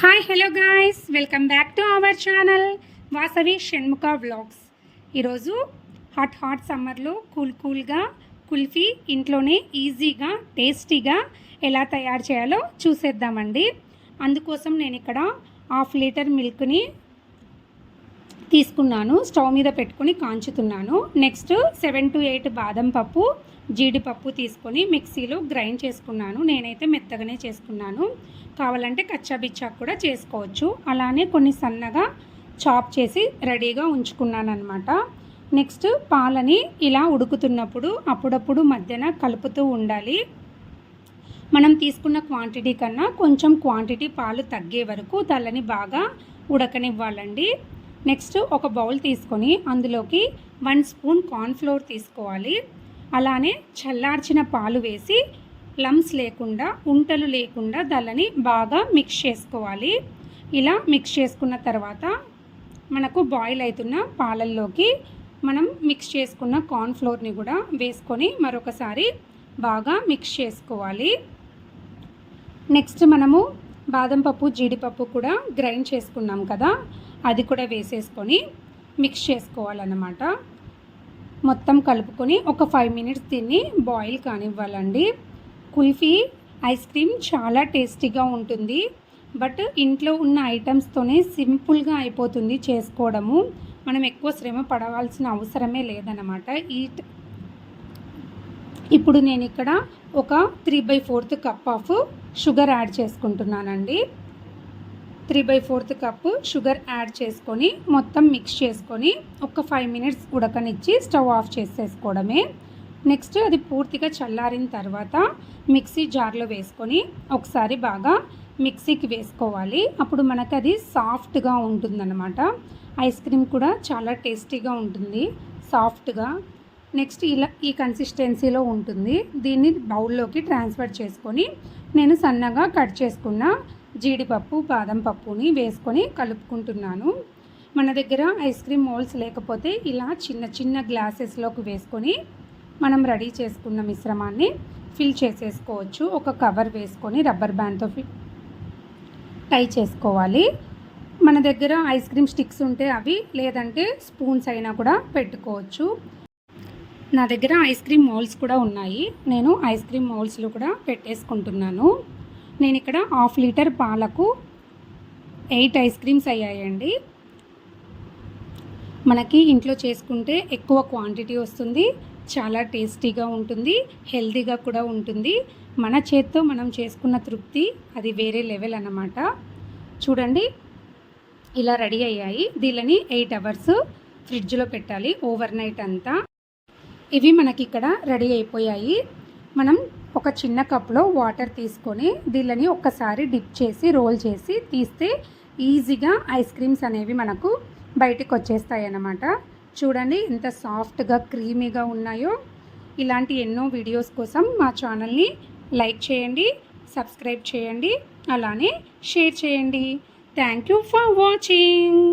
Hi hello guys, welcome back to our channel Vasavi Shanmukha vlogs. ఈరోజు hot సమ్మర్లో కూల్గా కుల్ఫీ ఇంట్లోనే ఈజీగా టేస్టీగా ఎలా తయారు చేయాలో చూసేద్దామండి. అందుకోసం నేను ఇక్కడ 1/2 లీటర్ మిల్క్ని తీసుకున్నాను, స్టవ్ మీద పెట్టుకొని కాంచుతున్నాను. నెక్స్ట్ 7 to 8 బాదం పప్పు, జీడిపప్పు తీసుకొని మిక్సీలో గ్రైండ్ చేసుకున్నాను. నేనైతే మెత్తగానే చేసుకున్నాను, కావాలంటే కచ్చాబిచ్చా కూడా చేసుకోవచ్చు. అలానే కొన్ని సన్నగా చాప్ చేసి రెడీగా ఉంచుకున్నాను అనమాట. నెక్స్ట్ పాలని ఇలా ఉడుకుతున్నప్పుడు అప్పుడప్పుడు మధ్యన కలుపుతూ ఉండాలి. మనం తీసుకున్న క్వాంటిటీ కన్నా కొంచెం క్వాంటిటీ పాలు తగ్గే వరకు దాన్ని బాగా ఉడకనివ్వాలండి. నెక్స్ట్ ఒక బౌల్ తీసుకొని అందులోకి 1 స్పూన్ కార్న్ఫ్లోర్ తీసుకోవాలి. అలానే చల్లార్చిన పాలు వేసి లమ్స్ లేకుండా, ఉంటలు లేకుండా దాన్ని బాగా మిక్స్ చేసుకోవాలి. ఇలా మిక్స్ చేసుకున్న తర్వాత మనకు బాయిల్ అవుతున్న పాలల్లోకి మనం మిక్స్ చేసుకున్న కార్న్ఫ్లోర్ని కూడా వేసుకొని మరొకసారి బాగా మిక్స్ చేసుకోవాలి. నెక్స్ట్ మనము బాదం పప్పు, జీడిపప్పు కూడా గ్రైండ్ చేసుకున్నాం కదా, అది కూడా వేసేసుకొని మిక్స్ చేసుకోవాలన్నమాట. మొత్తం కలుపుకొని ఒక 5 minutes దీన్ని బాయిల్ కానివ్వాలండి. కుల్ఫీ ఐస్ క్రీమ్ చాలా టేస్టీగా ఉంటుంది, బట్ ఇంట్లో ఉన్న ఐటమ్స్తోనే సింపుల్గా అయిపోతుంది చేసుకోవడము. మనం ఎక్కువ శ్రమ పడవలసిన అవసరమే లేదన్నమాట. ఇప్పుడు నేను ఇక్కడ ఒక 3/4 కప్ ఆఫ్ షుగర్ యాడ్ చేసుకుంటున్నానండి. 3/4 కప్పు షుగర్ యాడ్ చేసుకొని మొత్తం మిక్స్ చేసుకొని ఒక 5 minutes ఉడకనిచ్చి స్టవ్ ఆఫ్ చేసేసుకోవడమే. నెక్స్ట్ అది పూర్తిగా చల్లారిన తర్వాత మిక్సీ జార్లో వేసుకొని ఒకసారి బాగా మిక్సీకి వేసుకోవాలి. అప్పుడు మనకు అది సాఫ్ట్గా ఉంటుందన్నమాట. ఐస్ క్రీమ్ కూడా చాలా టేస్టీగా ఉంటుంది, సాఫ్ట్గా. నెక్స్ట్ ఇలా ఈ కన్సిస్టెన్సీలో ఉంటుంది. దీన్ని బౌల్లోకి ట్రాన్స్ఫర్ చేసుకొని నేను సన్నగా కట్ చేసుకున్న జీడిపప్పు, బాదం పప్పుని వేసుకొని కలుపుకుంటున్నాను. మన దగ్గర ఐస్ క్రీమ్ మోల్డ్స్ లేకపోతే ఇలా చిన్న చిన్న గ్లాసెస్లోకి వేసుకొని మనం రెడీ చేసుకున్న మిశ్రమాన్ని ఫిల్ చేసేసుకోవచ్చు. ఒక కవర్ వేసుకొని రబ్బర్ బ్యాండ్తో టై చేసుకోవాలి. మన దగ్గర ఐస్ క్రీమ్ స్టిక్స్ ఉంటే అవి, లేదంటే స్పూన్స్ అయినా కూడా పెట్టుకోవచ్చు. నా దగ్గర ఐస్ క్రీమ్ మోల్డ్స్ కూడా ఉన్నాయి, నేను ఐస్ క్రీమ్ మోల్డ్స్లో కూడా పెట్టేసుకుంటున్నాను. నేను ఇక్కడ 1/2 లీటర్ పాలకు 8 ఐస్ క్రీమ్స్ అయ్యాయండి. మనకి ఇంట్లో చేసుకుంటే ఎక్కువ క్వాంటిటీ వస్తుంది, చాలా టేస్టీగా ఉంటుంది, హెల్తీగా కూడా ఉంటుంది. మన చేత్తో మనం చేసుకున్న తృప్తి అది వేరే లెవెల్ అన్నమాట. చూడండి, ఇలా రెడీ అయ్యాయి. దీనిని 8 hours ఫ్రిడ్జ్లో పెట్టాలి, ఓవర్ నైట్ అంతా. ఇవి మనకి ఇక్కడ రెడీ అయిపోయాయి. మనం ఒక చిన్న కప్లో వాటర్ తీసుకొని దీనిని ఒక్కసారి డిప్ చేసి రోల్ చేసి తీస్తే ఈజీగా ఐస్ క్రీమ్స్ అనేవి మనకు బయటకు వచ్చేస్తాయి అన్నమాట. చూడండి ఎంత సాఫ్ట్గా క్రీమీగా ఉన్నాయో. ఇలాంటి ఎన్నో వీడియోస్ కోసం మా ఛానల్ని లైక్ చేయండి, సబ్స్క్రైబ్ చేయండి, అలానే షేర్ చేయండి. Thank you for watching.